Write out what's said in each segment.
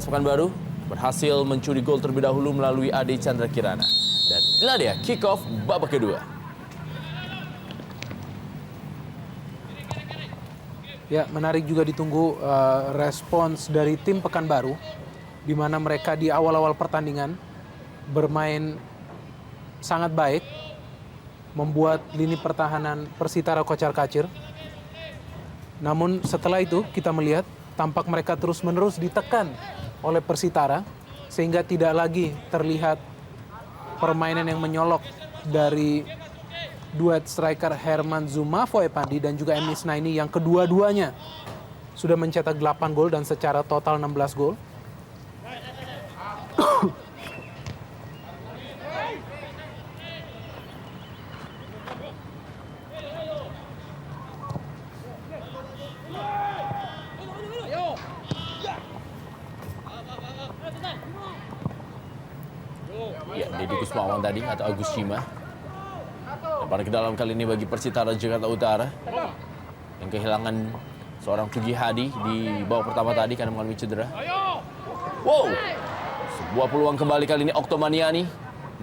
PSPS Pekanbaru berhasil mencuri gol terlebih dahulu melalui Ade Chandra Kirana. Dan inilah dia kick off babak kedua. Ya, menarik juga ditunggu respons dari tim Pekanbaru, di mana mereka di awal-awal pertandingan bermain sangat baik, membuat lini pertahanan Persitara kocar-kacir. Namun setelah itu kita melihat tampak mereka terus-menerus ditekan oleh Persitara, sehingga tidak lagi terlihat permainan yang menyolok dari duet striker Herman Zumafo Epandi dan juga M. Isnaini yang kedua-duanya sudah mencetak 8 gol dan secara total 16 gol. Ya, Deddy Kusmawan tadi atau Agus Cima. Lepas ke dalam kali ini bagi Persitara Jakarta Utara yang kehilangan seorang Tugi Hadi di babak pertama tadi karena mengalami cedera. Wow, sebuah peluang kembali kali ini Oktomaniani,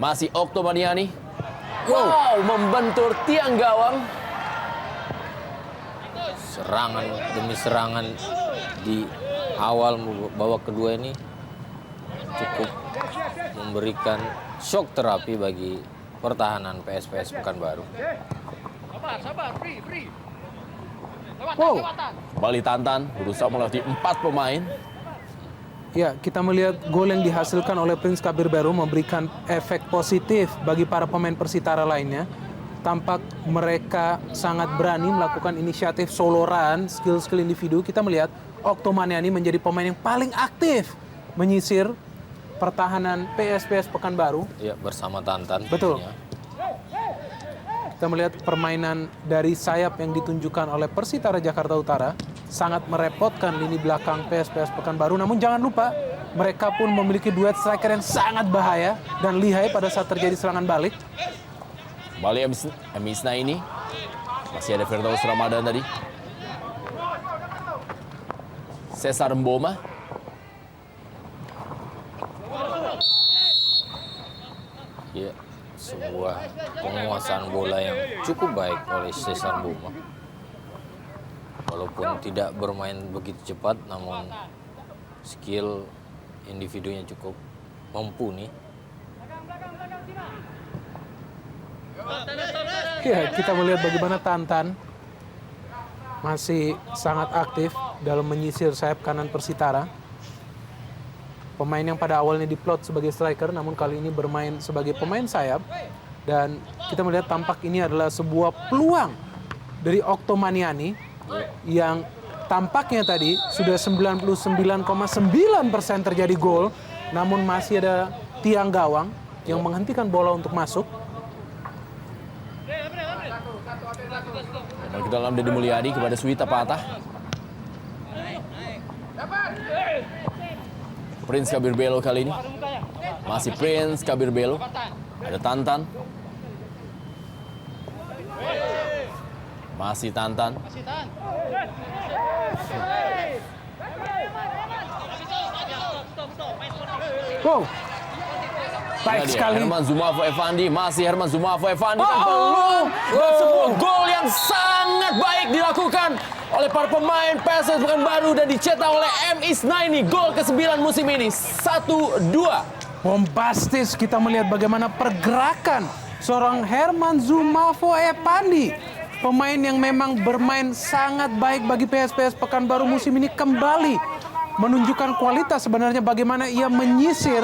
masih Oktomaniani. Wow, membentur tiang gawang. Serangan demi serangan di awal babak kedua ini cukup memberikan shock terapi bagi pertahanan PSPS Pekanbaru. Wow, Kembali Tantan berusaha melatih 4 pemain. ya, kita melihat gol yang dihasilkan oleh Prince Kabir Baru memberikan efek positif bagi para pemain Persitara lainnya. Tampak mereka sangat berani melakukan inisiatif soloran, skill-skill individu. Kita melihat Oktomaniani menjadi pemain yang paling aktif menyisir pertahanan PSPS Pekanbaru. Ya, bersama Tantan. Betul. Ya. Kita melihat permainan dari sayap yang ditunjukkan oleh Persitara Jakarta Utara sangat merepotkan lini belakang PSPS Pekanbaru. Namun jangan lupa, mereka pun memiliki duet striker yang sangat bahaya dan lihai pada saat terjadi serangan balik. Kembali M. Isnaini. Masih ada Firdaus Ramadan tadi. Cesar Mboma. Ya, sebuah penguasaan bola yang cukup baik oleh Cesar Mboma. Walaupun tidak bermain begitu cepat, namun skill individunya cukup mumpuni. Ya, kita melihat bagaimana Tantan masih sangat aktif dalam menyisir sayap kanan Persitara. Pemain yang pada awalnya diplot sebagai striker, namun kali ini bermain sebagai pemain sayap. Dan kita melihat tampak ini adalah sebuah peluang dari Oktomaniani yang tampaknya tadi sudah 99,9% terjadi gol, namun masih ada tiang gawang yang menghentikan bola untuk masuk. Kembali ke dalam Deddy Mulyadi kepada Suwita Patah. Prince Kabir Belo kali ini. Masih Prince Kabir Belo. Ada Tantan. Masih Tantan. Wow, baik sekali. Herman Zumafo Epandi. Masih Herman Zumafo Epandi. Belum. Dan sebuah gol yang sangat baik dilakukan oleh para pemain PSS Pekanbaru dan dicetak oleh M. Isnaini. Gol ke-9 musim ini. 1-2. Bombastis kita melihat bagaimana pergerakan seorang Herman Zumafo Epandi. Pemain yang memang bermain sangat baik bagi PSPS Pekanbaru musim ini kembali menunjukkan kualitas sebenarnya bagaimana ia menyisir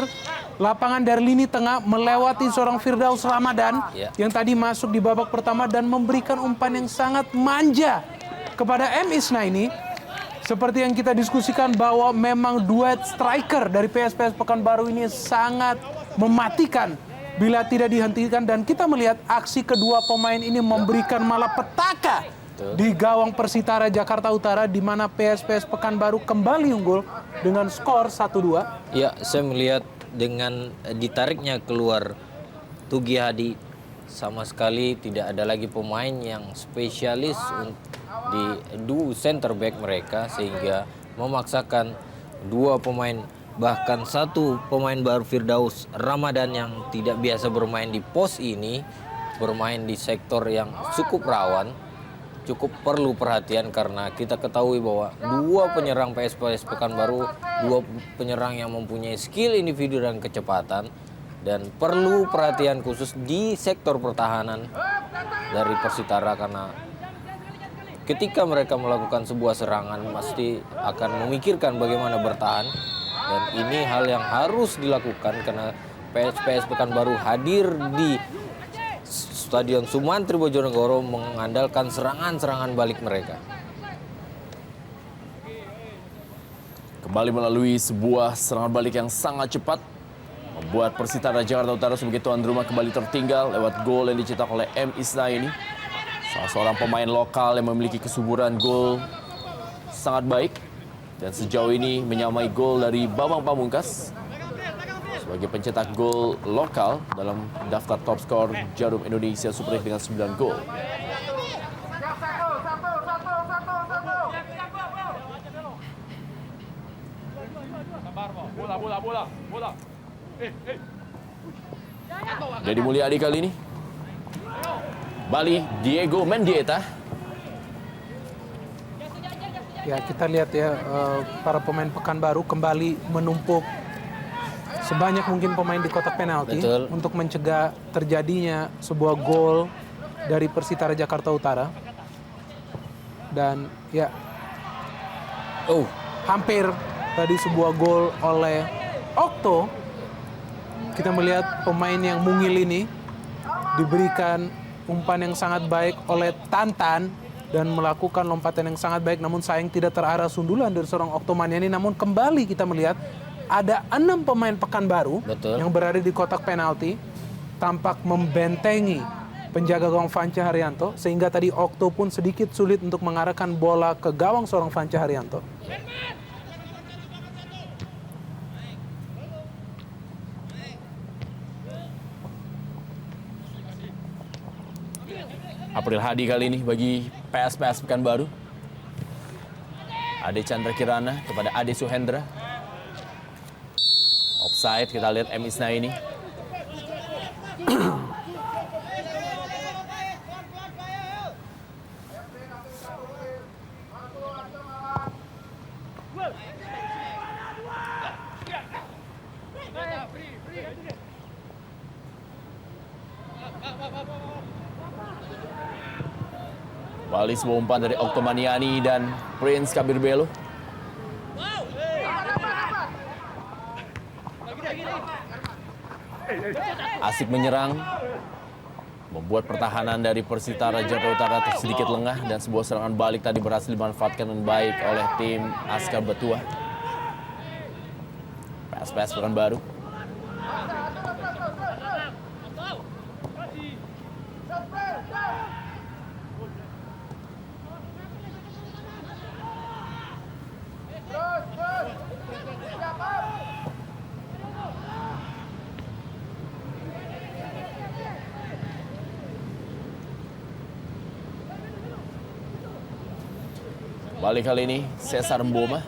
lapangan dari lini tengah melewati seorang Firdaus Ramadan yang tadi masuk di babak pertama dan memberikan umpan yang sangat manja kepada M. Isnaini. Seperti yang kita diskusikan bahwa memang duet striker dari PSPS Pekanbaru ini sangat mematikan bila tidak dihentikan, dan kita melihat aksi kedua pemain ini memberikan malapetaka di gawang Persitara Jakarta Utara di mana PSPS Pekanbaru kembali unggul dengan skor 1-2. Ya, saya melihat dengan ditariknya keluar Tugi Hadi, sama sekali tidak ada lagi pemain yang spesialis di duo center back mereka, sehingga memaksakan dua pemain Bahkan satu pemain baru Firdaus Ramadan yang tidak biasa bermain di pos ini, bermain di sektor yang cukup rawan, cukup perlu perhatian karena kita ketahui bahwa dua penyerang PSPS Pekanbaru, dua penyerang yang mempunyai skill individu dan kecepatan, dan perlu perhatian khusus di sektor pertahanan dari Persitara karena ketika mereka melakukan sebuah serangan pasti akan memikirkan bagaimana bertahan, dan ini hal yang harus dilakukan karena PSPS Pekanbaru hadir di Stadion Sumantri Bojonegoro mengandalkan serangan-serangan balik mereka. Kembali melalui sebuah serangan balik yang sangat cepat membuat Persitara Jakarta Utara sebagai tuan rumah kembali tertinggal lewat gol yang dicetak oleh M. Isnaini, salah seorang pemain lokal yang memiliki kesuburan gol sangat baik dan sejauh ini menyamai gol dari Bambang Pamungkas sebagai pencetak gol lokal dalam daftar top skor Jarum Indonesia Super League dengan 9 gol. Jadi Mulyadi kali ini. Bali Diego Mendieta. Ya, kita lihat ya, para pemain Pekanbaru kembali menumpuk sebanyak mungkin pemain di kotak penalti. Betul. Untuk mencegah terjadinya sebuah gol dari Persitara Jakarta Utara. Dan ya, hampir tadi sebuah gol oleh Okto. Kita melihat pemain yang mungil ini diberikan umpan yang sangat baik oleh Tantan dan melakukan lompatan yang sangat baik, namun sayang tidak terarah sundulan dari seorang Okto Maniani. Namun kembali kita melihat ada 6 pemain Pekanbaru yang berada di kotak penalti tampak membentengi penjaga gawang Fanca Haryanto, sehingga tadi Okto pun sedikit sulit untuk mengarahkan bola ke gawang seorang Fanca Haryanto. April Hadi kali ini bagi PSPS Pekanbaru. Ade Chandra Kirana kepada Ade Suhendra. Offside, kita lihat M. Isnaini. Bali sebuah umpan dari Okto Maniani dan Prince Kabir Belo. Asik menyerang, membuat pertahanan dari Persitara Jakarta Utara sedikit lengah, dan sebuah serangan balik tadi berhasil dimanfaatkan dengan baik oleh tim Askar Betua. PSPS Pekanbaru. Balik kali ini Cesar Mboma.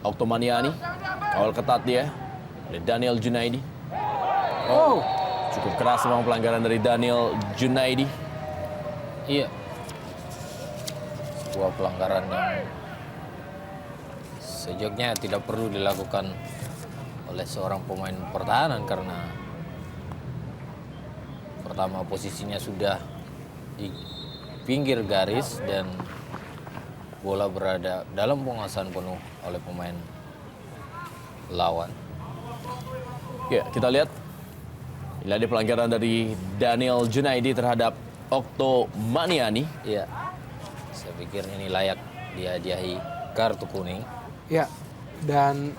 Okto Maniani, kawal ketat dia oleh Daniel Junaidi. Cukup keras memang pelanggaran dari Daniel Junaidi. Iya. Sebuah pelanggaran yang sejauhnya tidak perlu dilakukan oleh seorang pemain pertahanan karena pertama posisinya sudah di pinggir garis dan bola berada dalam penguasaan penuh oleh pemain lawan. Ya, kita lihat. Ini ada pelanggaran dari Daniel Junaidi terhadap Okto Maniani. Iya. Saya pikir ini layak dihadiahi kartu kuning. Ya, dan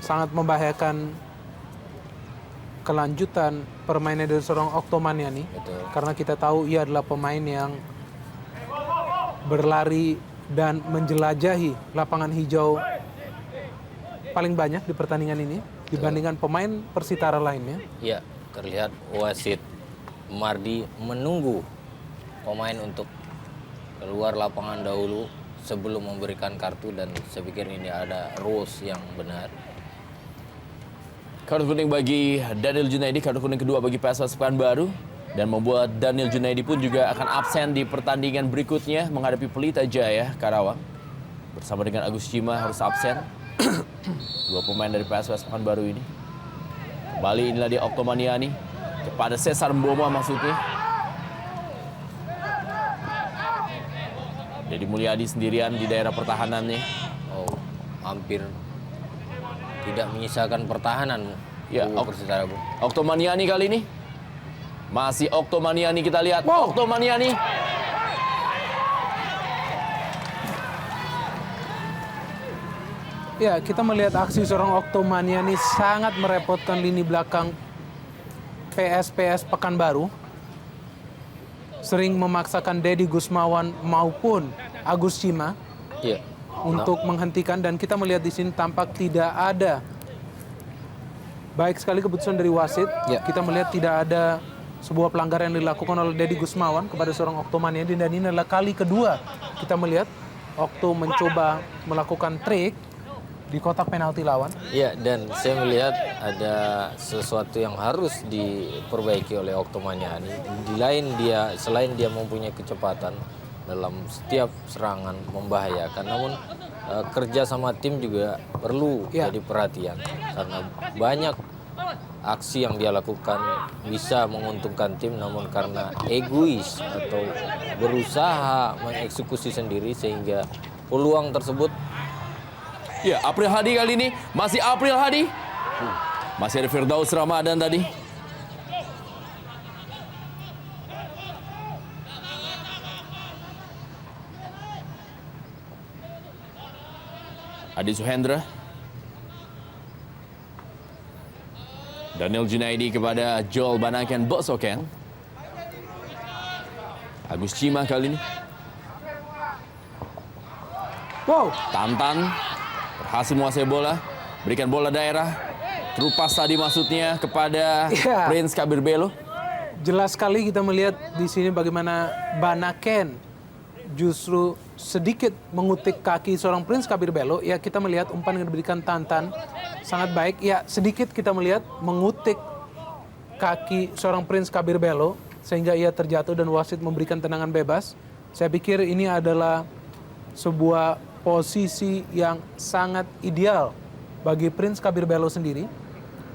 sangat membahayakan kelanjutan permainan dari seorang Okto Maniani. Betul. Karena kita tahu ia adalah pemain yang berlari dan menjelajahi lapangan hijau paling banyak di pertandingan ini dibandingkan pemain Persitara lainnya. Iya, terlihat wasit Mardi menunggu pemain untuk keluar lapangan dahulu sebelum memberikan kartu, dan saya pikir ini ada rules yang benar. Kartu kuning bagi Daniel Junaidi, kartu kuning kedua bagi PSS Pekanbaru, dan membuat Daniel Junaidi pun juga akan absen di pertandingan berikutnya menghadapi Pelita Jaya Karawang. Bersama dengan Agus Cima harus absen. Dua pemain dari PSS Pekanbaru ini. Kembali inilah dia Oktomaniani kepada Cesar Mboma maksudnya. Deddy Mulyadi sendirian di daerah pertahanannya. Oh, hampir tidak menyisakan pertahanan. Ya, Persitara, Bu. Oktomaniani kali ini. Masih Oktomaniani, kita lihat. Wow. Oktomaniani. Ya, kita melihat aksi seorang Oktomaniani sangat merepotkan lini belakang PSPS Pekanbaru. Sering memaksakan Deddy Gusmawan maupun Agus Cima Iya. untuk menghentikan, dan kita melihat di sini tampak tidak ada baik sekali keputusan dari wasit. Ya. Kita melihat tidak ada sebuah pelanggaran yang dilakukan oleh Deddy Gusmawan kepada seorang Oktomaniani, dan ini adalah kali kedua kita melihat Okto mencoba melakukan trik di kotak penalti lawan. Ya, dan saya melihat ada sesuatu yang harus diperbaiki oleh Oktomaniani. Selain dia mempunyai kecepatan dalam setiap serangan membahayakan, namun kerja sama tim juga perlu jadi perhatian, karena banyak aksi yang dia lakukan bisa menguntungkan tim, namun karena egois atau berusaha mengeksekusi sendiri sehingga peluang tersebut. Ya, April Hadi kali ini. Masih April Hadi. Masih ada Firdaus Ramadan tadi. Adi Suhendra. Daniel Junaidi kepada Joel Banaken Bosoken. Agus Cima kali ini. Wow, Tantan berhasil menguasai bola, berikan bola daerah, terupas tadi maksudnya kepada Prince Kabir Belo. jelas sekali kita melihat di sini bagaimana Banaken justru sedikit mengutik kaki seorang Prince Kabir Belo. Ya, kita melihat umpan yang diberikan Tantan sangat baik. Ya, sedikit kita melihat mengutik kaki seorang Prince Kabir Belo sehingga ia terjatuh dan wasit memberikan tendangan bebas. Saya pikir ini adalah sebuah posisi yang sangat ideal bagi Prince Kabir Belo sendiri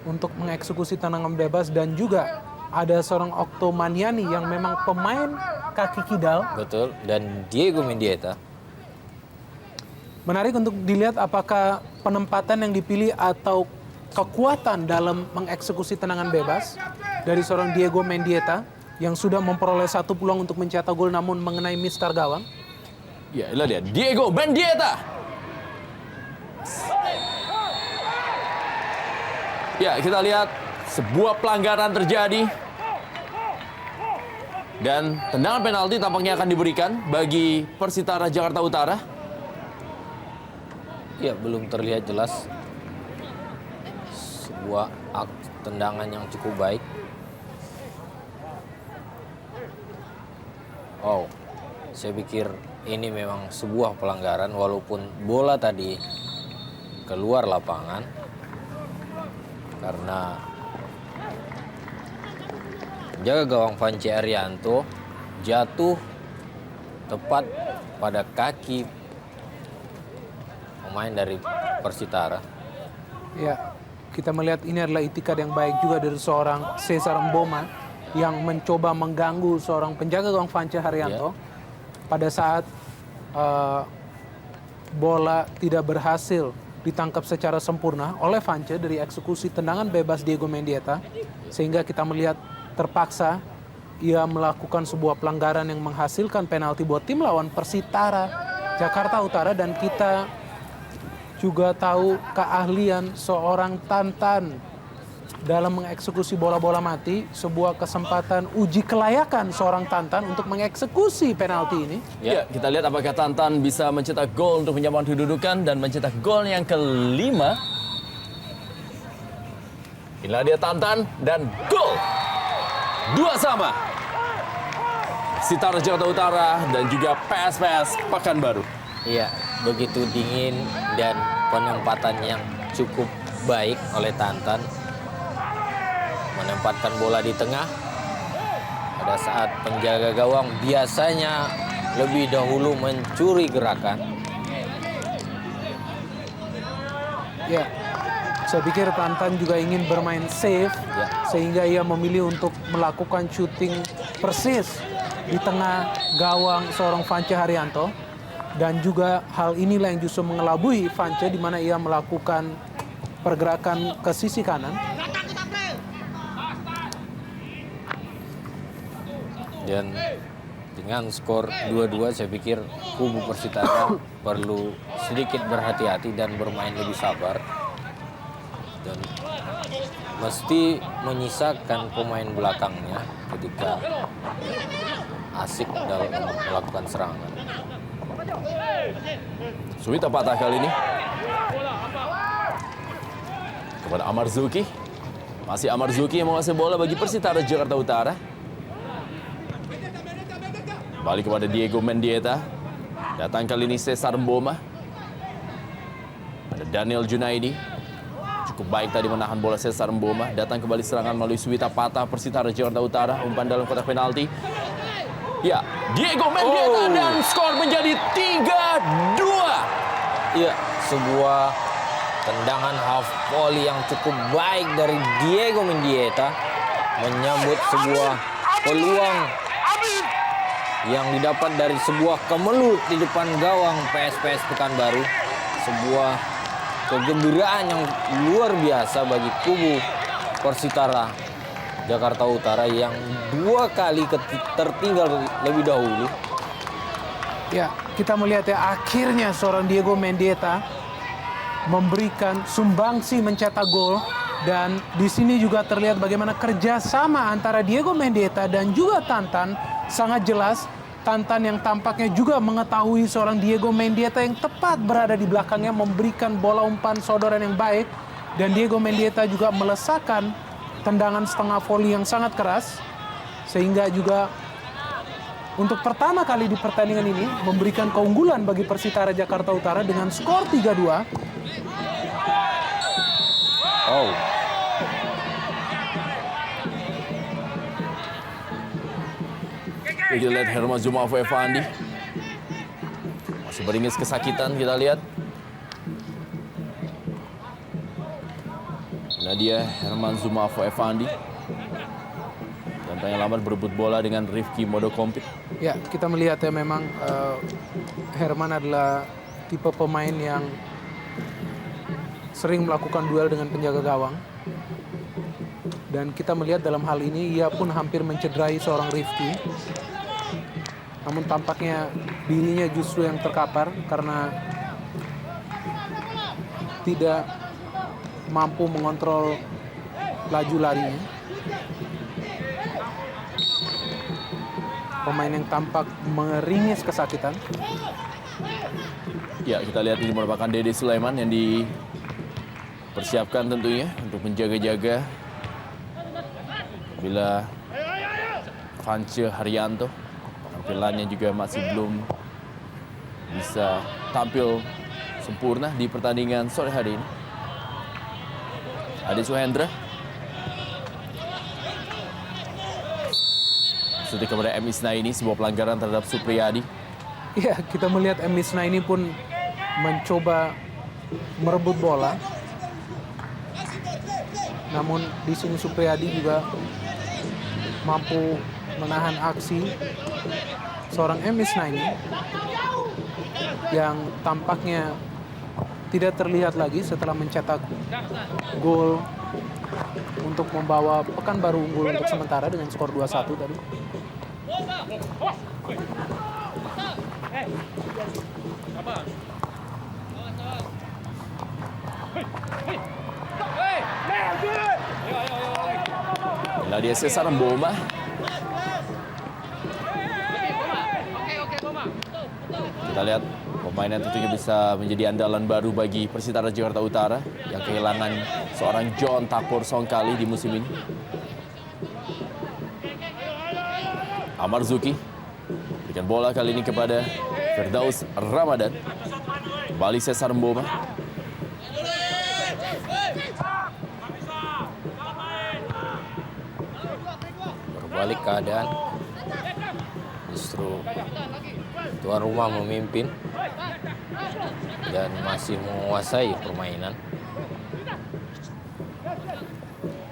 untuk mengeksekusi tendangan bebas, dan juga ada seorang Oktomaniani yang memang pemain kaki kidal. Betul, dan Diego Mendieta. Menarik untuk dilihat apakah penempatan yang dipilih atau kekuatan dalam mengeksekusi tendangan bebas dari seorang Diego Mendieta yang sudah memperoleh satu peluang untuk mencetak gol namun mengenai mistar gawang. Ya, inilah dia Diego Mendieta. Ya, kita lihat sebuah pelanggaran terjadi. Dan tendangan penalti tampaknya akan diberikan bagi Persitara Jakarta Utara. Ya, belum terlihat jelas. Sebuah tendangan yang cukup baik. Oh, saya pikir ini memang sebuah pelanggaran walaupun bola tadi keluar lapangan karena jaga gawang Panci Arianto jatuh tepat pada kaki pemain dari Persitara. Ya, kita melihat ini adalah itikad yang baik juga dari seorang Cesar Mboma yang mencoba mengganggu seorang penjaga gawang Panci Arianto pada saat bola tidak berhasil ditangkap secara sempurna oleh Vance dari eksekusi tendangan bebas Diego Mendieta, sehingga kita melihat terpaksa ia melakukan sebuah pelanggaran yang menghasilkan penalti buat tim lawan Persitara Jakarta Utara. Dan kita juga tahu keahlian seorang Tantan dalam mengeksekusi bola-bola mati, sebuah kesempatan uji kelayakan seorang Tantan untuk mengeksekusi penalti ini. Ya, kita lihat apakah Tantan bisa mencetak gol untuk menyamakan kedudukan dan mencetak gol yang kelima. Inilah dia Tantan dan gol. 2-2. Persitara Jakarta Utara dan juga PSPS Pekanbaru. Iya, begitu dingin dan penempatan yang cukup baik oleh Tantan. Menempatkan bola di tengah. Pada saat penjaga gawang biasanya lebih dahulu mencuri gerakan. Ya, saya pikir Tantan juga ingin bermain safe, sehingga ia memilih untuk melakukan shooting persis di tengah gawang seorang Vance Haryanto. Dan juga hal inilah yang justru mengelabui Vance, di mana ia melakukan pergerakan ke sisi kanan. Dan dengan skor 2-2 saya pikir kubu Persitara perlu sedikit berhati-hati dan bermain lebih sabar. Dan mesti menyisakan pemain belakangnya ketika asik dalam melakukan serangan. Suwita patah kali ini kepada Amar Zuki. Masih Amar Zuki yang menguasai bola bagi Persitara Jakarta Utara. Balik kepada Diego Mendieta. Datang kali ini Cesar Mboma. Ada Daniel Junaidi. Cukup baik tadi menahan bola Cesar Mboma. Datang kembali serangan melalui Suwita patah Persitara Jakarta Utara. Umpan dalam kotak penalti. Ya, Diego Mendieta dan skor menjadi 3-2. Iya, sebuah tendangan half volley yang cukup baik dari Diego Mendieta menyambut sebuah peluang yang didapat dari sebuah kemelut di depan gawang PSPS Pekanbaru. Sebuah kegembiraan yang luar biasa bagi kubu Persitara Jakarta Utara yang 2 kali tertinggal lebih dahulu. Ya, kita melihat ya, akhirnya seorang Diego Mendieta memberikan sumbangsi mencetak gol. Dan di sini juga terlihat bagaimana kerjasama antara Diego Mendieta dan juga Tantan sangat jelas. Tantan yang tampaknya juga mengetahui seorang Diego Mendieta yang tepat berada di belakangnya, memberikan bola umpan sodoran yang baik. Dan Diego Mendieta juga melesakkan tendangan setengah volley yang sangat keras, sehingga juga untuk pertama kali di pertandingan ini memberikan keunggulan bagi Persitara Jakarta Utara dengan skor 3-2. Oh, Kita lihat Herman Zumafo Evandi. Masih beringis kesakitan, kita lihat. Nah dia Herman Zumafo Evandi. Dan tanya lambat berebut bola dengan Rifki Modokompit. Ya, kita melihat ya memang Herman adalah tipe pemain yang sering melakukan duel dengan penjaga gawang. Dan kita melihat dalam hal ini ia pun hampir mencederai seorang Rifki. Namun tampaknya dirinya justru yang terkapar karena tidak mampu mengontrol laju larinya. Pemain yang tampak meringis kesakitan. Ya, kita lihat ini merupakan Dede Sulaiman yang dipersiapkan tentunya untuk menjaga-jaga bila Vance Haryanto penampilannya juga masih belum bisa tampil sempurna di pertandingan sore hari ini. Ade Suhendra. Sudah kepada M. Isnaini, sebuah pelanggaran terhadap Supriyadi. Ya, kita melihat M. Isnaini pun mencoba merebut bola. Namun di sini Supriyadi juga mampu menahan aksi seorang M. Isnaini yang tampaknya tidak terlihat lagi setelah mencetak gol untuk membawa Pekanbaru unggul untuk sementara dengan skor 2-1 tadi. Nadia Cesar Mboma. Kita lihat pemain yang tentunya bisa menjadi andalan baru bagi Persitara Jakarta Utara yang kehilangan seorang John Takor Songkali di musim ini. Amar Zuki Berikan bola kali ini kepada Firdaus Ramadan. Kembali Cesar Mboma. Berbalik keadaan. Justru tuan rumah memimpin dan masih menguasai permainan.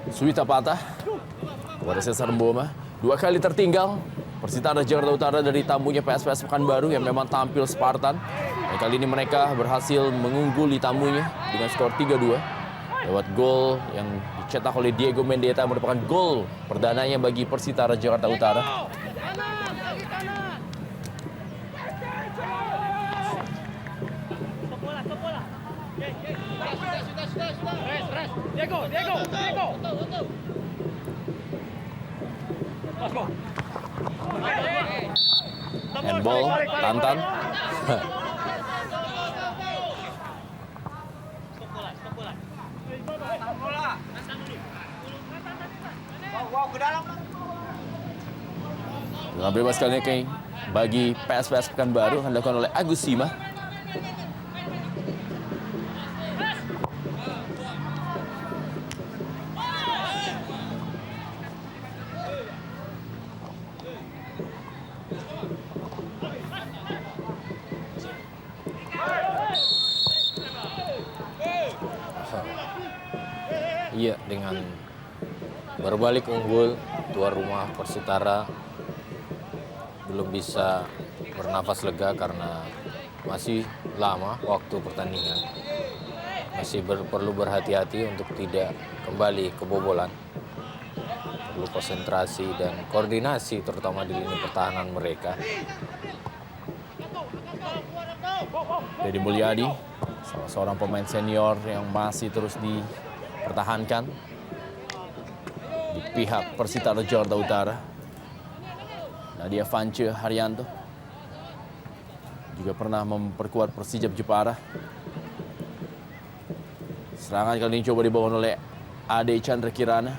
Suwita patah kepada Cesar Mboma. 2 kali tertinggal Persitara Jakarta Utara dari tamunya PSPS Pekanbaru yang memang tampil Spartan. Dan kali ini mereka berhasil mengungguli tamunya dengan skor 3-2 lewat gol yang dicetak oleh Diego Mendeta, merupakan gol perdananya bagi Persitara Jakarta Utara. Handball, Tantan. Bola bebas kali ini bagi PSPS Pekanbaru akan dilakukan oleh Agus Sima. Iya, dengan berbalik unggul, tuan rumah Persitara belum bisa bernafas lega karena masih lama waktu pertandingan. Masih perlu berhati-hati untuk tidak kembali kebobolan. Perlu konsentrasi dan koordinasi terutama di lini pertahanan mereka. Deddy Mulyadi, salah seorang pemain senior yang masih terus dipertahankan di pihak Persitara Jakarta Utara. Nadia Vance Haryanto juga pernah memperkuat Persijap Jepara. Serangan kali ini coba dibangun oleh Ade Chandra Kirana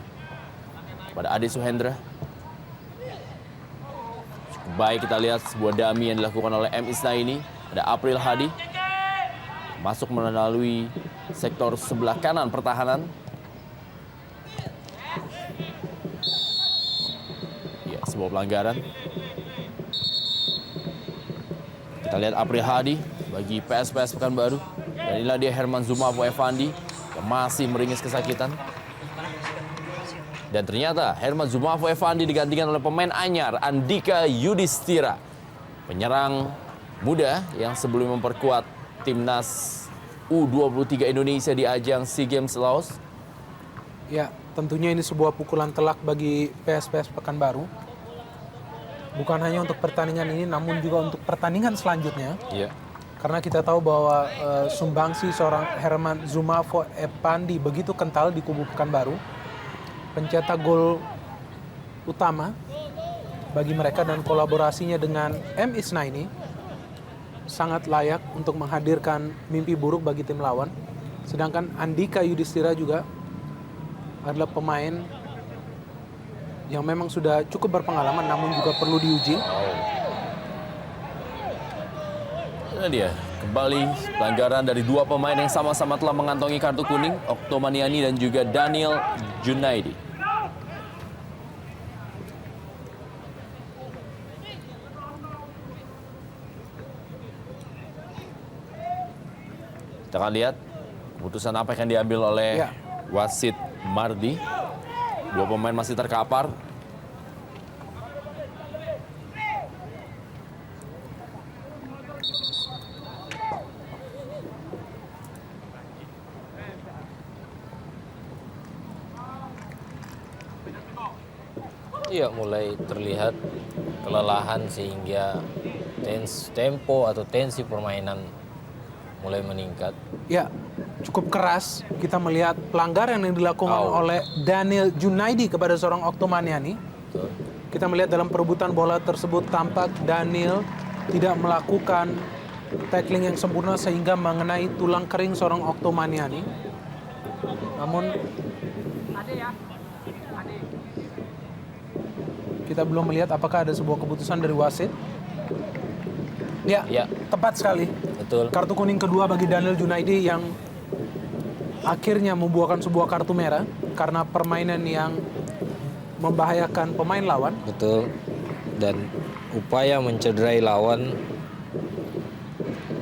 pada Ade Suhendra. Cukup baik kita lihat sebuah dummy yang dilakukan oleh M. Isnaini. Ada April Hadi masuk melalui sektor sebelah kanan pertahanan. Ya, sebuah pelanggaran. Kita lihat April Hadi bagi PSPS Pekanbaru. Dan inilah dia Herman Zumafo Evandi yang masih meringis kesakitan. Dan ternyata Herman Zumafo Evandi digantikan oleh pemain anyar Andika Yudhistira, penyerang muda yang sebelum memperkuat timnas U23 Indonesia di ajang SEA Games Laos. Ya, tentunya ini sebuah pukulan telak bagi PSPS Pekanbaru. Bukan hanya untuk pertandingan ini, namun juga untuk pertandingan selanjutnya. Iya. Karena kita tahu bahwa sumbangsi seorang Herman Zumafo Evandi begitu kental di kubu Pekanbaru. Pencetak gol utama bagi mereka dan kolaborasinya dengan M. Isnaini sangat layak untuk menghadirkan mimpi buruk bagi tim lawan. Sedangkan Andika Yudhistira juga adalah pemain yang memang sudah cukup berpengalaman namun juga perlu diuji. Ini dia, kembali pelanggaran dari 2 pemain yang sama-sama telah mengantongi kartu kuning, Oktomaniani dan juga Daniel Junaidi. Kita akan lihat keputusan apa yang diambil oleh wasit Mardi. 2 pemain masih terkapar. Iya, mulai terlihat kelelahan sehingga tempo atau tensi permainan mulai meningkat. Ya, cukup keras kita melihat pelanggaran yang dilakukan oleh Daniel Junaidi kepada seorang Oktomaniani. Betul. Kita melihat dalam perebutan bola tersebut tampak Daniel tidak melakukan tackling yang sempurna sehingga mengenai tulang kering seorang Oktomaniani. Namun Kita belum melihat apakah ada sebuah keputusan dari wasit. Ya, Ya. tepat sekali. Betul. Kartu kuning kedua bagi Daniel Junaidi yang akhirnya membuahkan sebuah kartu merah karena permainan yang membahayakan pemain lawan. Betul. Dan upaya mencederai lawan,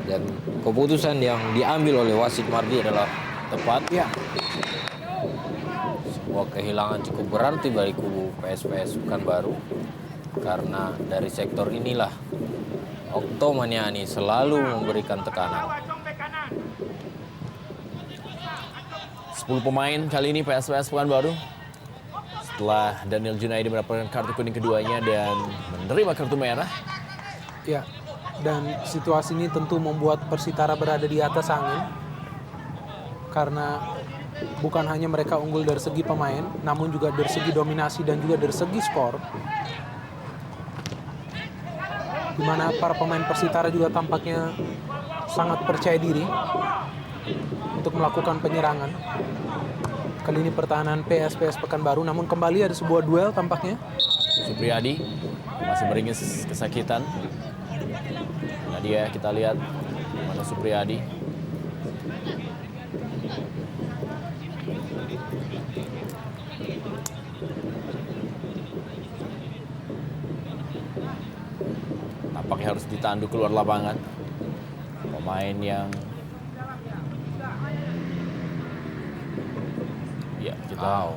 dan keputusan yang diambil oleh wasit Mardi adalah tepat. Ya, Sebuah kehilangan cukup berarti bagi kubu PSPS Pekanbaru, karena dari sektor inilah Okto Maniani selalu memberikan tekanan. 10 pemain kali ini PSPS Pekanbaru setelah Daniel Junaidi mendapatkan kartu kuning keduanya dan menerima kartu merah. ya. Dan situasi ini tentu membuat Persitara berada di atas angin. Karena bukan hanya mereka unggul dari segi pemain, namun juga dari segi dominasi dan juga dari segi skor. Di mana para pemain Persitara juga tampaknya sangat percaya diri untuk melakukan penyerangan. Kali ini pertahanan PSPS Pekanbaru, namun kembali ada sebuah duel tampaknya. Supriyadi masih meringis kesakitan. Nah dia kita lihat mana Supriyadi. Nampaknya harus ditandu keluar lapangan. Pemain yang ya kita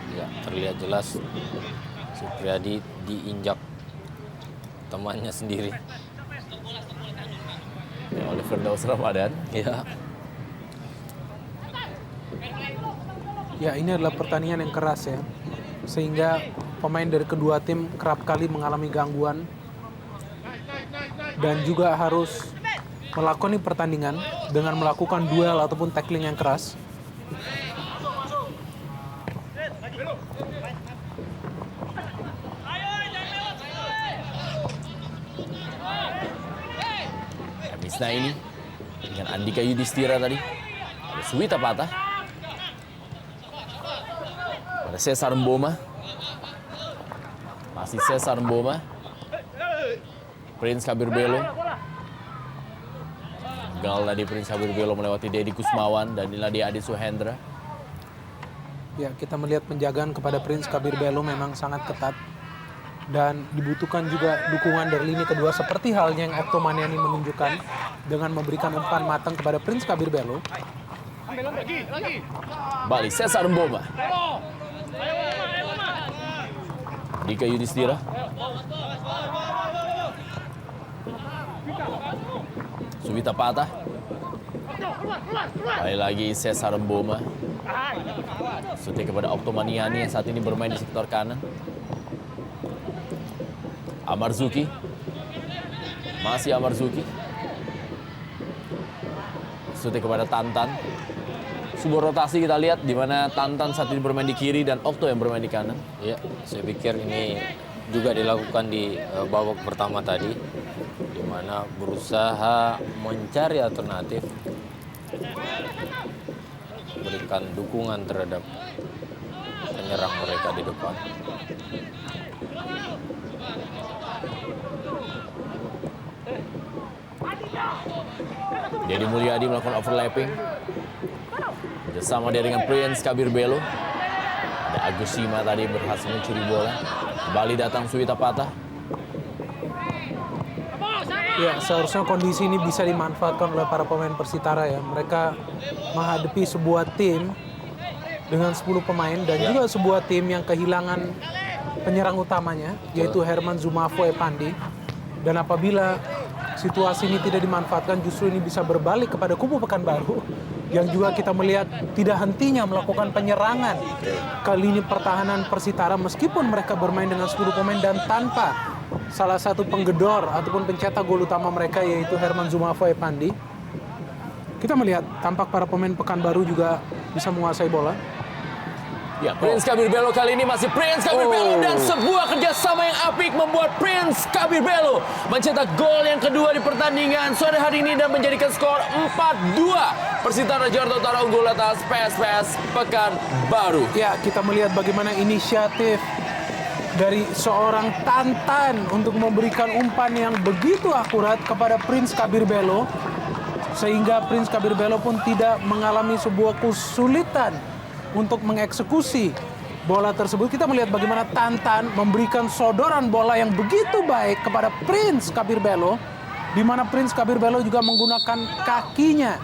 Ya, terlihat jelas Supriyadi diinjak temannya sendiri. ya, oleh Firdaus Ramadan. Ya, Ya, ini adalah pertandingan yang keras ya. Sehingga pemain dari kedua tim kerap kali mengalami gangguan dan juga harus melakoni pertandingan dengan melakukan duel ataupun tackling yang keras. Misna ini dengan Andika Yudhistira tadi. Ada Suwita Patah. Ada Cesar Mboma. Masih Cesar Mboma. Prince Kabir Belo. Gagal tadi Prince Kabir Belo melewati Dedi Kusmawan dan inilah dia Adi Suhendra. Ya, kita melihat penjagaan kepada Prince Kabir Belo memang sangat ketat. Dan dibutuhkan juga dukungan dari lini kedua seperti halnya yang Okto Maniani menunjukkan dengan memberikan umpan matang kepada Prince Kabir Belo. Balik Cesar Mboma. Dika Yudhistira. Suwita Patah. Kali lagi Cesar Mboma. Suntik kepada Okto Maniani yang saat ini bermain di sektor kanan. Amarzuki. Masih Amarzuki. Suntik kepada Tantan. Sebuah rotasi kita lihat di mana Tantan saat ini bermain di kiri dan Okto yang bermain di kanan. ya, saya pikir ini juga dilakukan di babak pertama tadi, di mana berusaha mencari alternatif, berikan dukungan terhadap penyerang mereka di depan. Dedi Mulyadi melakukan overlapping. Bersama dia dengan Prince Kabir Belo. Ada Agus Sima tadi berhasil mencuri bola. Kembali datang Suwita Patah. Ya, seharusnya kondisi ini bisa dimanfaatkan oleh para pemain Persitara ya. Mereka menghadapi sebuah tim dengan 10 pemain dan juga sebuah tim yang kehilangan penyerang utamanya, yaitu Herman Zumafo Epandi. Dan apabila situasi ini tidak dimanfaatkan, justru ini bisa berbalik kepada kubu Pekanbaru yang juga kita melihat tidak hentinya melakukan penyerangan ke lini pertahanan Persitara meskipun mereka bermain dengan 10 pemain dan tanpa salah satu penggedor ataupun pencetak gol utama mereka yaitu Herman Zumafo Epandi. Kita melihat tampak para pemain Pekanbaru juga bisa menguasai bola. Ya, Prince Kabir Belo kali ini masih Prince Kabir Belo dan sebuah kerjasama yang apik membuat Prince Kabir Belo mencetak gol yang kedua di pertandingan sore hari ini dan menjadikan skor 4-2. Persitara Jakarta Utara unggul atas PSPS Pekanbaru. Ya, kita melihat bagaimana inisiatif dari seorang Tantan untuk memberikan umpan yang begitu akurat kepada Prince Kabir Belo, sehingga Prince Kabir Belo pun tidak mengalami sebuah kesulitan untuk mengeksekusi bola tersebut. Kita melihat bagaimana Tantan memberikan sodoran bola yang begitu baik kepada Prince Kabir Belo, di mana Prince Kabir Belo juga menggunakan kakinya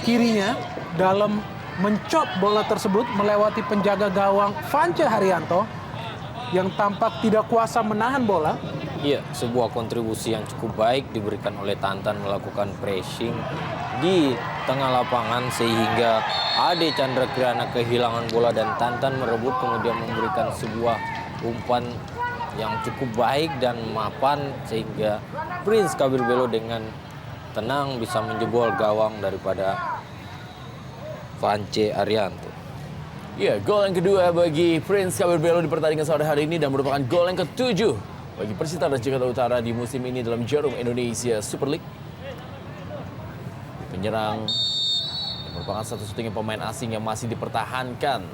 kirinya dalam mencop bola tersebut melewati penjaga gawang Vance Haryanto yang tampak tidak kuasa menahan bola. Iya, sebuah kontribusi yang cukup baik diberikan oleh Tantan melakukan pressing di tengah lapangan sehingga Ade Chandra Kirana kehilangan bola dan Tantan merebut kemudian memberikan sebuah umpan yang cukup baik dan mapan sehingga Prince Kabir Belo dengan tenang bisa menjebol gawang daripada Vance Haryanto. Ya, gol yang kedua bagi Prince Kabir Belo di pertandingan sore hari ini dan merupakan gol yang ke-7 bagi Persitara Jakarta Utara di musim ini dalam Jarum Indonesia Super League. Penyerang yang merupakan satu-satunya pemain asing yang masih dipertahankan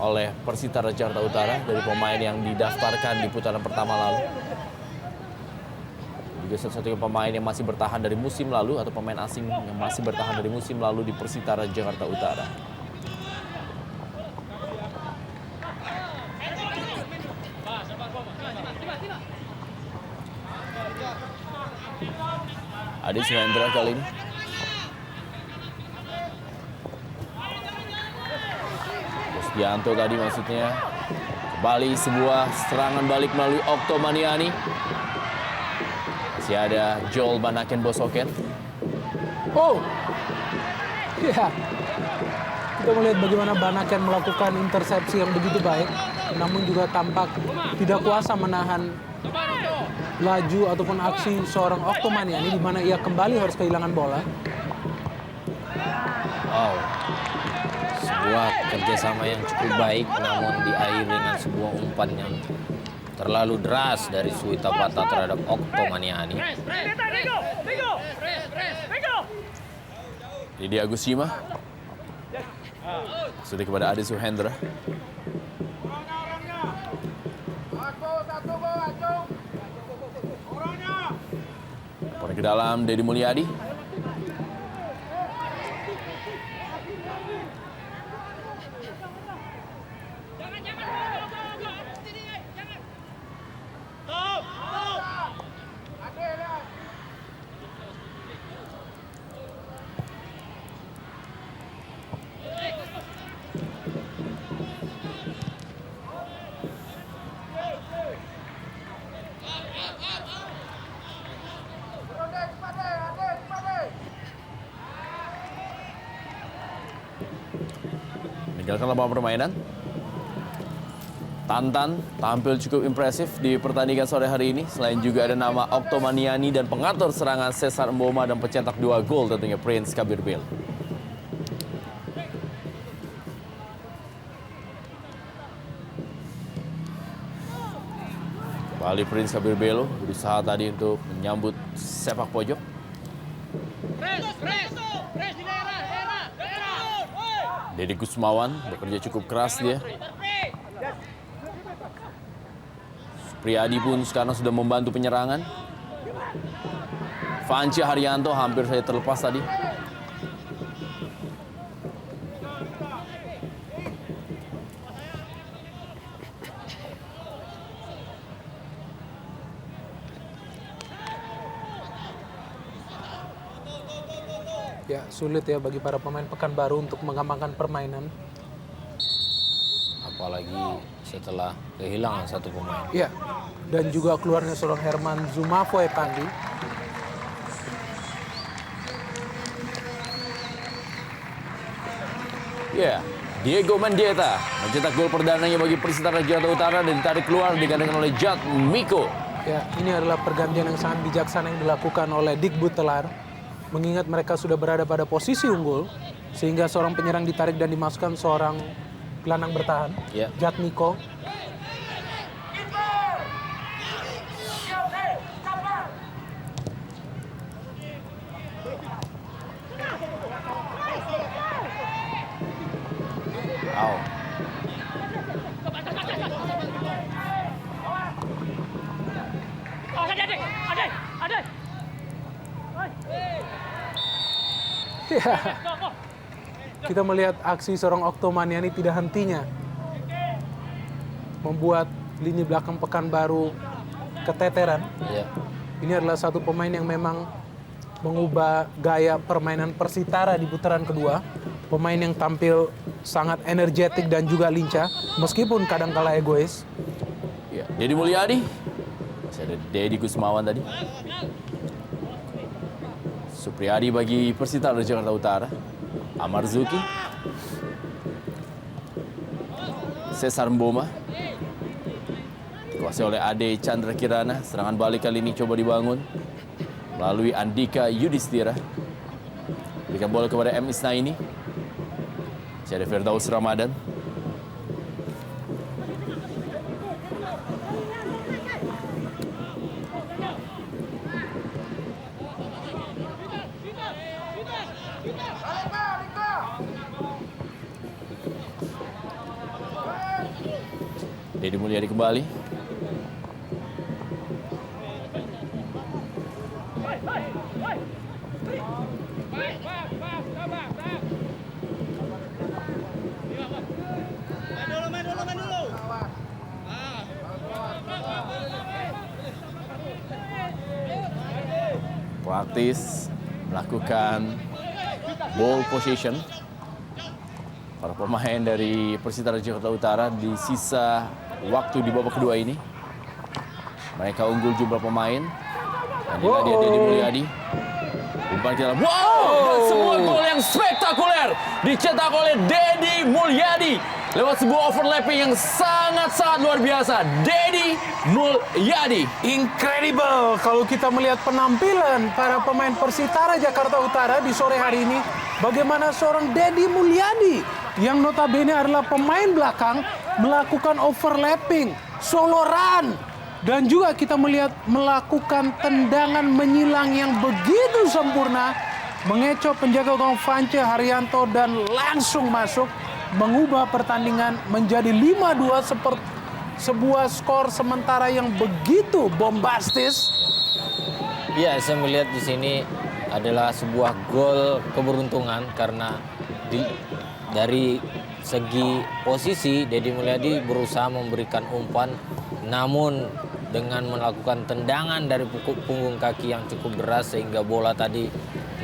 oleh Persitara Jakarta Utara dari pemain yang didaftarkan di putaran pertama lalu. Juga satu-satunya pemain yang masih bertahan dari musim lalu atau pemain asing yang masih bertahan dari musim lalu di Persitara Jakarta Utara. Ade Suhendra kali ini. Rusdianto tadi maksudnya. Kembali sebuah serangan balik melalui Okto Maniani. Masih ada Joel Banaken Bosoken. Oh, ya. Kita melihat bagaimana Banaken melakukan intersepsi yang begitu baik, namun juga tampak tidak kuasa menahan laju ataupun aksi seorang Okto Maniani di mana ia kembali harus kehilangan bola. Wow, sebuah kerjasama yang cukup baik namun diakhiri dengan sebuah umpan yang terlalu deras dari Suwita Pata terhadap Okto Maniani. Didi Agus Yima. Sudah kepada Ade Suhendra. Ke dalam Deddy Mulyadi. Meninggalkan lapangan permainan. Tantan tampil cukup impresif di pertandingan sore hari ini. Selain juga ada nama Okto Maniani dan pengatur serangan Cesar Mboma dan pencetak 2 gol tentunya Prince Kabir Belo. Kembali Prince Kabir Belo berusaha tadi untuk menyambut sepak pojok. Deddy Kusmawan bekerja cukup keras dia. Supriyadi pun sekarang sudah membantu penyerangan. Vance Haryanto hampir saja terlepas tadi. Ya, sulit ya bagi para pemain Pekanbaru untuk mengembangkan permainan. Apalagi setelah kehilangan satu pemain. Ya, dan juga keluarnya seorang Herman Zumafo Epandi. Ya, Diego Mendieta mencetak gol perdananya bagi Persitara Jakarta Utara dan ditarik keluar digantikan oleh Jad Miko. Ya, ini adalah pergantian yang sangat bijaksana yang dilakukan oleh Dikbud Telar. Mengingat mereka sudah berada pada posisi unggul, sehingga seorang penyerang ditarik dan dimasukkan seorang gelandang bertahan. Ya. Jatmiko. Au. Ya. Kita melihat aksi seorang Oktomaniani tidak hentinya membuat lini belakang Pekanbaru keteteran. Ya. Ini adalah satu pemain yang memang mengubah gaya permainan Persitara di putaran kedua. Pemain yang tampil sangat energetik dan juga lincah, meskipun kadang-kala egois. Ya, Dedi Mulyadi. Masih ada Dedi Kusmawan tadi. Supriyadi bagi Persitara Jakarta Utara. Amar Zuki. Cesar Mboma. Dikuasai oleh Ade Chandra Kirana. Serangan balik kali ini coba dibangun melalui Andika Yudhistira. Berikan bola kepada M. Isnaini. Masih ada Firdaus Ramadan. Dedi Mulyadi kembali. Praktis melakukan ball position. Para pemain dari Persitara Jakarta Utara di sisa waktu di babak kedua ini. Mereka unggul jumlah pemain. Dan inilah dia Dedi Mulyadi. Umpan ke dalam. Wow! Dan sebuah gol yang spektakuler dicetak oleh Dedi Mulyadi lewat sebuah overlapping yang sangat-sangat luar biasa. Dedi Mulyadi. Incredible kalau kita melihat penampilan para pemain Persitara Jakarta Utara di sore hari ini. Bagaimana seorang Dedi Mulyadi yang notabene adalah pemain belakang melakukan overlapping, solo run. Dan juga kita melihat melakukan tendangan menyilang yang begitu sempurna. Mengecoh penjaga gawang Vance Haryanto dan langsung masuk. Mengubah pertandingan menjadi 5-2 seperti sebuah skor sementara yang begitu bombastis. Ya, saya melihat di sini adalah sebuah gol keberuntungan karena dari segi posisi Dedi Mulyadi berusaha memberikan umpan, namun dengan melakukan tendangan dari punggung kaki yang cukup deras sehingga bola tadi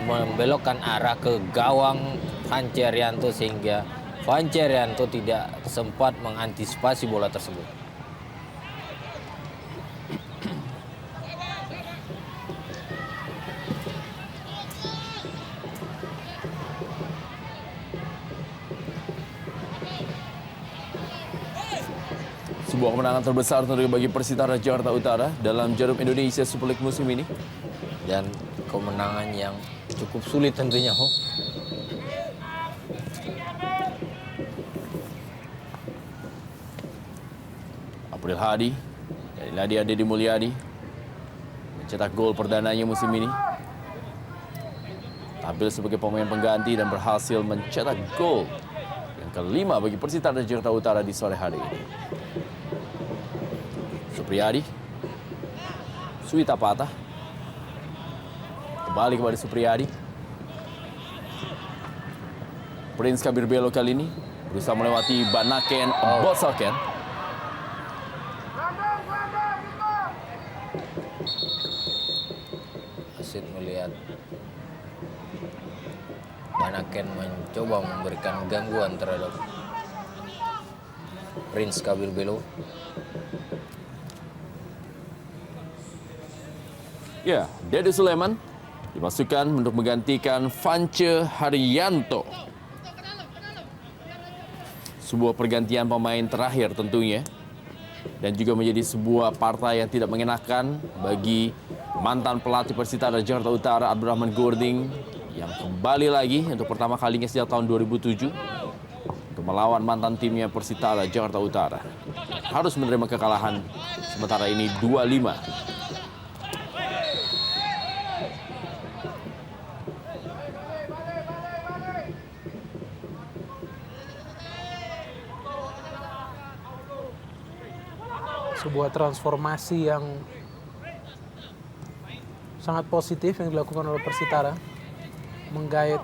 membelokkan arah ke gawang Vance Haryanto sehingga Vance Haryanto tidak sempat mengantisipasi bola tersebut. Sebuah kemenangan terbesar tentunya bagi Persitara Jakarta Utara dalam Jarum Indonesia Super League musim ini. Dan kemenangan yang cukup sulit tentunya. April Hadi, dari Nadia Dedi Mulyadi mencetak gol perdananya musim ini. Tampil sebagai pemain pengganti dan berhasil mencetak gol yang kelima bagi Persitara Jakarta Utara di sore hari ini. Supriyadi, Suwita Patah, kembali kepada Supriyadi. Prince Kabir Belo kali ini berusaha melewati Banaken Bosaken. Asid melihat Banaken mencoba memberikan gangguan terhadap Prince Kabir Belo. Ya, Dede Sulaiman dimasukkan untuk menggantikan Vance Haryanto. Sebuah pergantian pemain terakhir tentunya. Dan juga menjadi sebuah partai yang tidak mengenakan bagi mantan pelatih Persitara Jakarta Utara Abdurrahman Gording yang kembali lagi untuk pertama kalinya sejak tahun 2007. untuk melawan mantan timnya Persitara Jakarta Utara. Harus menerima kekalahan, sementara ini 2-5. Sebuah transformasi yang sangat positif yang dilakukan oleh Persitara, menggait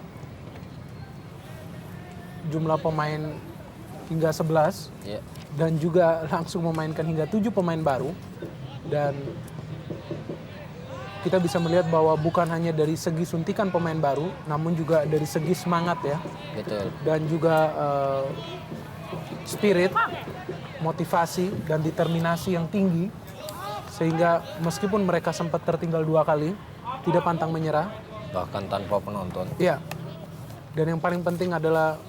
jumlah pemain hingga 11 Ya. dan juga langsung memainkan hingga 7 pemain baru. Dan kita bisa melihat bahwa bukan hanya dari segi suntikan pemain baru, namun juga dari segi semangat ya, Betul. dan juga spirit, motivasi dan determinasi yang tinggi, sehingga meskipun mereka sempat tertinggal 2 kali, tidak pantang menyerah. Bahkan tanpa penonton. Ya, dan yang paling penting adalah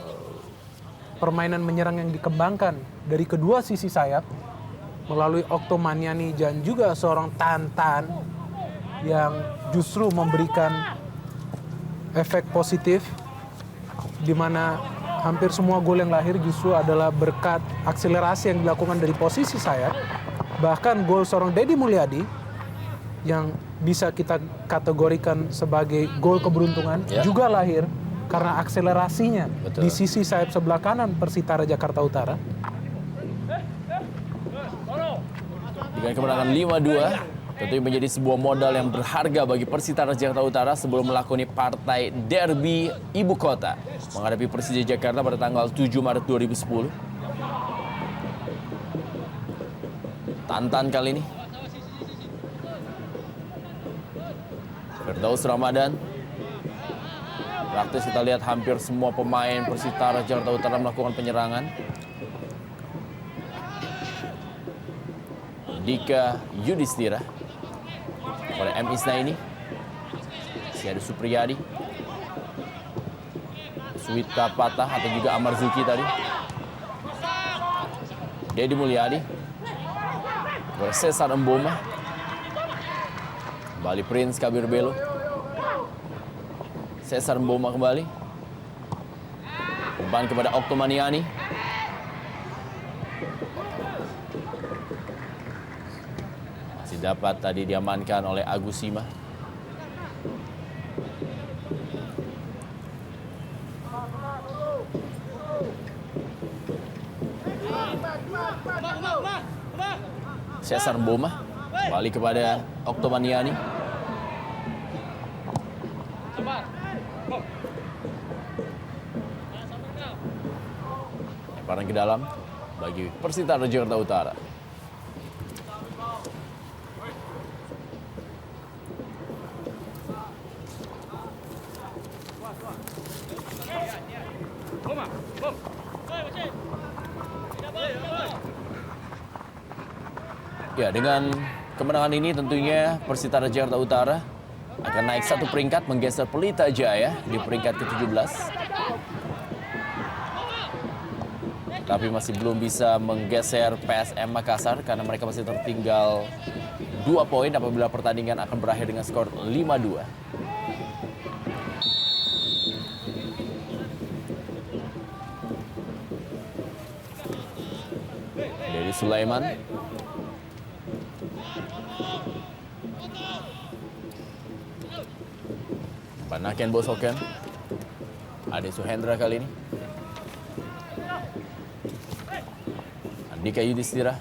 permainan menyerang yang dikembangkan dari kedua sisi sayap melalui Okto Maniani dan juga seorang Tantan yang justru memberikan efek positif, di mana hampir semua gol yang lahir justru adalah berkat akselerasi yang dilakukan dari posisi sayap. Bahkan gol seorang Deddy Mulyadi yang bisa kita kategorikan sebagai gol keberuntungan Ya. juga lahir karena akselerasinya Betul. di sisi sayap sebelah kanan Persitara Jakarta Utara. Dengan kemenangan 5-2, tentunya menjadi sebuah modal yang berharga bagi Persitara Jakarta Utara sebelum melakoni partai derby ibu kota menghadapi Persija Jakarta pada tanggal 7 Maret 2010. Tantan kali ini. Firdaus Ramadan. Praktis kita lihat hampir semua pemain Persitara Jakarta Utara melakukan penyerangan. Dika Yudhistira pada M. Isnaini, masih ada Supriyadi, Suwita Patah atau juga Amar Zuki tadi, Deddy Mulyadi, Cesar Mboma, kembali Prince Kabir Belo, Cesar Mboma kembali, umpan kepada Okto Maniani. Dapat tadi diamankan oleh Agus Sima. Cesar Mboma kembali kepada Okto Maniani. Lemparan ke dalam bagi Persitara Jakarta Utara. Ya, dengan kemenangan ini tentunya Persitara Jakarta Utara akan naik 1 peringkat menggeser Pelita Jaya di peringkat ke-17. Tapi masih belum bisa menggeser PSM Makassar karena mereka masih tertinggal 2 poin apabila pertandingan akan berakhir dengan skor 5-2. Dari Sulaiman. Panaken Bosoken. Ade Suhendra kali ini. Andika Yudhistira.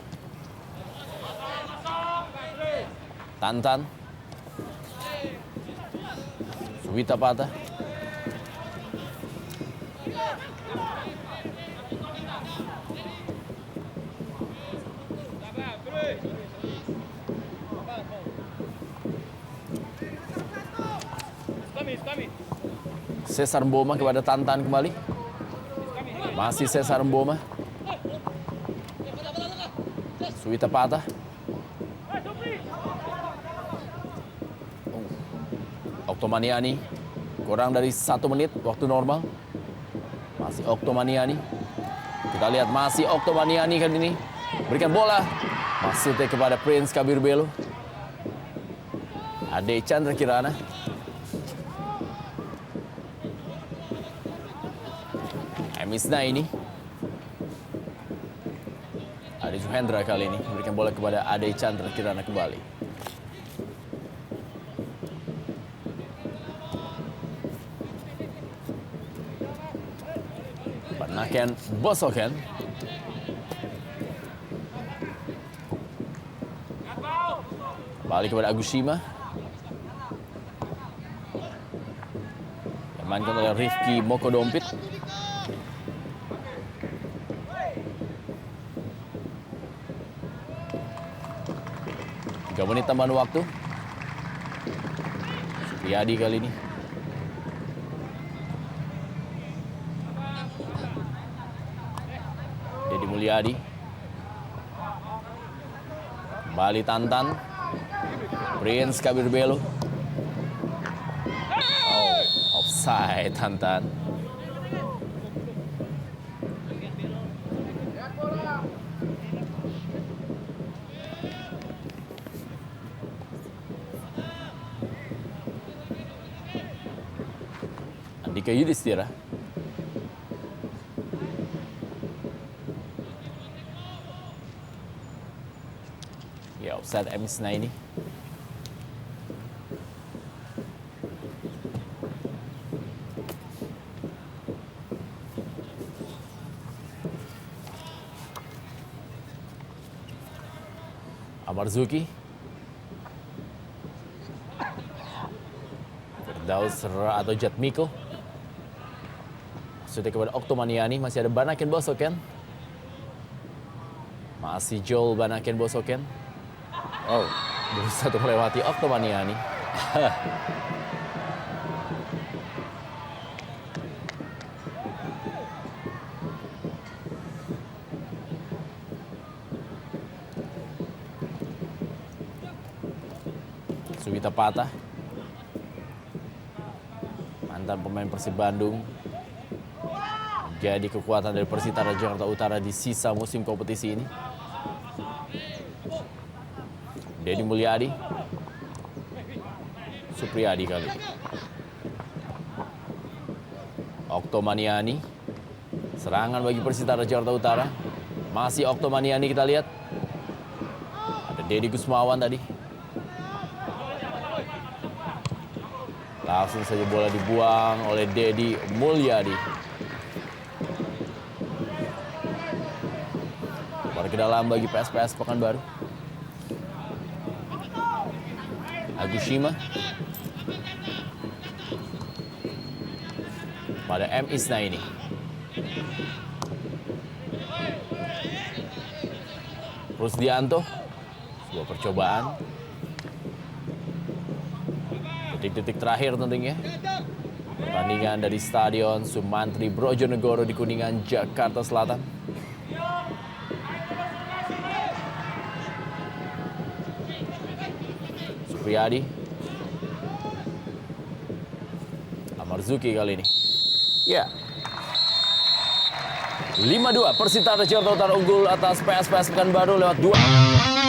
Tantan. Suwita Patah. Cesar Mboma kepada Tantan kembali. Masih Cesar Mboma. Suwita Patah. Okto Maniani. Kurang dari 1 menit waktu normal. Masih Okto Maniani. Kita lihat masih Okto Maniani kan ini. Berikan bola. Masuknya kepada Prince Kabir Belo. Ade Chandra Kirana. Misna ini Zuhendra kali ini memberikan bola kepada Ade Chandra Kirana kembali. Banaken Bosoken. Balik kepada Agushima. Dimainkan oleh Rifki Mokodompit. Tiga menit tambahan waktu. Supriyadi kali ini. Dedi Mulyadi. Kembali Tantan. Prince Kabir Belo. Oh, offside Tantan. Andika Yudhistira. Ya, offside Emisna ini. Amarzuki. Firdaus atau Jatmiko. Sudah kepada Oktomaniani, masih ada Banaken Bosoken. Masih Joel Banaken Bosoken. Oh, berusaha untuk melewati Oktomaniani. Suwita Patah, mantan pemain Persib Bandung, jadi kekuatan dari Persitara Jakarta Utara di sisa musim kompetisi ini. Dedi Mulyadi, Supriyadi kali ini. Oktomaniani, serangan bagi Persitara Jakarta Utara. Masih Oktomaniani kita lihat. Ada Dedi Gusmawan tadi. Langsung saja bola dibuang oleh Dedi Mulyadi. Bola ke dalam bagi PSPS Pekanbaru. Agushima. Pada M. Isna ini. Rusdianto. Sebuah percobaan. Detik-detik terakhir tentunya. Pertandingan dari Stadion Sumantri Brojonegoro di Kuningan, Jakarta Selatan. Supriyadi. Amarzuki kali ini. Ya. 5-2 Persitara Jakarta Utara unggul atas PSPS Pekanbaru lewat 2.